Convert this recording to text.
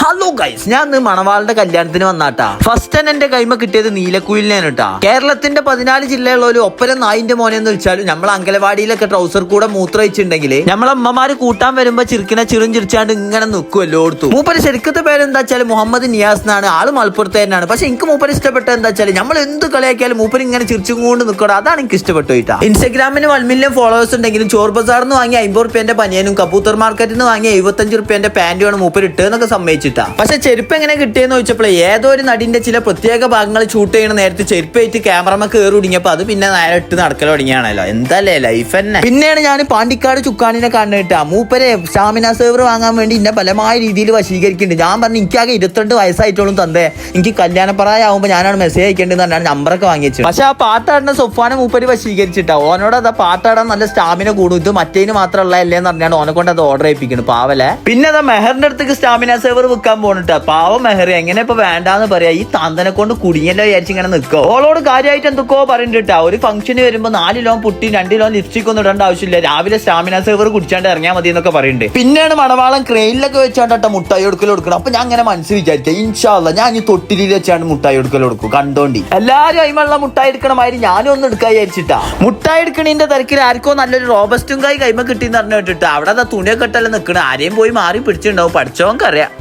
Hello guys, ഞാൻ ഇന്ന് മണവാളുടെ കല്യാണത്തിന് വന്നാട്ടാ. ഫസ്റ്റ് തന്നെ എന്റെ കൈമ കിട്ടിയത് നീലക്കുയിലിനാണ് കേട്ടാ. കേരളത്തിന്റെ 14 ജില്ലകളിൽ ഒപ്പരം നായിന്റെ മോനെ എന്ന് വെച്ചാലും നമ്മൾ അങ്കലവാടിയിലൊക്കെ ട്രൗസർ കൂടെ മൂത്രയിച്ചിട്ടുണ്ടെങ്കിൽ നമ്മളെ അമ്മമാര് കൂട്ടാൻ വരുമ്പോ ചിരിക്കണ ചിറിഞ്ചിരിച്ചാണ്ട് ഇങ്ങനെ നിൽക്കുമല്ലോ ഓർത്തു. മൂപ്പര് ശരിക്കത്തെ പേരെന്താ വെച്ചാൽ മുഹമ്മദ് നിയാസ് എന്നാണ്. ആള് മലപ്പുറത്തേനാണ്. പക്ഷെ എനിക്ക് മൂപ്പര് ഇഷ്ടപ്പെട്ടത് എന്താ വെച്ചാൽ നമ്മൾ എന്ത് കളിയാക്കിയാലും മൂപ്പര് ഇങ്ങനെ ചിരിച്ചും കൊണ്ട് നിൽക്കണം. അതാണ് എനിക്ക് ഇഷ്ടപ്പെട്ടു കേട്ടാ. ഇൻസ്റ്റാഗ്രാമിന് 1 മില്യൺ ഫോളോവേഴ്സ് ഉണ്ടെങ്കിലും ചോർ ബസാറിന്ന് വാങ്ങിയ 50 റുപ്യന്റെ പനിയനും കബൂത്തർ മാർക്കറ്റിൽ നിന്ന് വാങ്ങിയ 75 റുപ്യന്റെ പാന്റുമാണ് മൂപ്പര് ഇട്ടതെന്നൊക്കെ സമ്മതിച്ചിട്ടാ. പക്ഷെ ചെരുപ്പ് എങ്ങനെ കിട്ടിയെന്ന് ചോദിച്ചപ്പോൾ ഏതോ ഒരു നടിന്റെ ചില പ്രത്യേക ഭാഗങ്ങൾ ഷൂട്ട് ചെയ്യണ നേരത്തെ ചെരുപ്പായിട്ട് ക്യാമറമ കയറി ഒടിഞ്ഞപ്പോ അത് പിന്നെ നേരെ ഇട്ട് നടക്കൽ തുടങ്ങിയാണല്ലോ. എന്താല്ലേ ലൈഫ് തന്നെ. പിന്നെയാണ് ഞാൻ പാണ്ടിക്കാട് ചുക്കാണിനെ കണ്ടിട്ടാ. മൂപ്പരെ സ്റ്റാമിന സേവർ വാങ്ങാൻ വേണ്ടി എന്നെ പലമായ രീതിയിൽ വശീകരിക്കുന്നുണ്ട്. ഞാൻ പറഞ്ഞു എനിക്കാകെ 22 വയസ്സായിട്ടുള്ളൂ തന്തേ, എനിക്ക് കല്യാണപ്രായമാകുമ്പോൾ ഞാനാണ് മെസ്സേജ് അയക്കേണ്ടതെന്ന് പറഞ്ഞാൽ നമ്പറൊക്കെ വാങ്ങിച്ചു. പക്ഷെ ആ പാട്ടാടിന സൊഫാനെ മൂപ്പര് വശീകരിച്ചിട്ടാ. ഓനോട് അത് പാട്ടാടാൻ നല്ല സ്റ്റാമിന കൂടും, ഇത് മറ്റേന് മാത്രമല്ല അല്ലേന്ന് പറഞ്ഞാൽ ഓനെ കൊണ്ട് അത് ഓർഡർ ചെയ്യിപ്പിക്കുന്നു പാവലെ. പിന്നെ അതാ മെഹറിന്റെ അടുത്തേക്ക് സ്റ്റാമിന സേവർ വെക്കാൻ പോണിട്ടാ. പാവം മെഹർ എങ്ങനെ ഇപ്പൊ വേണ്ടാന്ന് പറയാ. ഈ താന്തനെ കൊണ്ട് കുടുങ്ങിയല്ലോ വിചാരിച്ച് ഇങ്ങനെ നിൽക്കോ. ഓളോട് കാര്യമായിട്ട് എന്തൊക്കെയോ പറയുന്നുണ്ടാ. ഒരു ഫംഗ്ഷന് വരുമ്പോ 4 ലോൺ പുട്ടി 2 ലോൺ ലിപ്സ്റ്റിക് ഒന്നും ഇടേണ്ട ആവശ്യമില്ല, രാവിലെ സ്റ്റാമിന സേവർ കുടിച്ചാണ്ട് ഇറങ്ങിയാൽ മതി എന്നൊക്കെ പറയുന്നുണ്ട്. പിന്നെയാണ് മണവാളം ക്രെയിനിലൊക്കെ വെച്ചാണ്ടാ മുട്ടായി കൊടുക്കൽ കൊടുക്കണം. അപ്പൊ ഞാൻ അങ്ങനെ മനസ്സിൽ വിചാരിക്കാം, ഇൻഷാ അല്ലാഹ് ഞാൻ ഈ തൊട്ടിലിൽ വെച്ചാണ്ട് മുട്ടായി കൊടുക്കൽ കൊടുക്കും. കണ്ടോണ്ടി എല്ലാരും അയിമുള്ള മുട്ടായി എടുക്കണമാതിരി ഞാനും ഒന്ന് എടുക്കാൻ വിചാരിച്ചിട്ടാ. മുട്ടായി എടുക്കണീന്റെ തിരക്കിൽ ആർക്കോ നല്ലൊരു റോബസ്റ്റും കായ് കൈമ കിട്ടിയെന്ന് പറഞ്ഞു കേട്ടിട്ടാ. അവിടെ തുണിയൊക്കെ ഇട്ടല്ലേ നിൽക്കണ. ആരെയും പോയി മാറി പിടിച്ചിട്ടുണ്ടാവും, പഠിച്ചോങ്കറിയാം.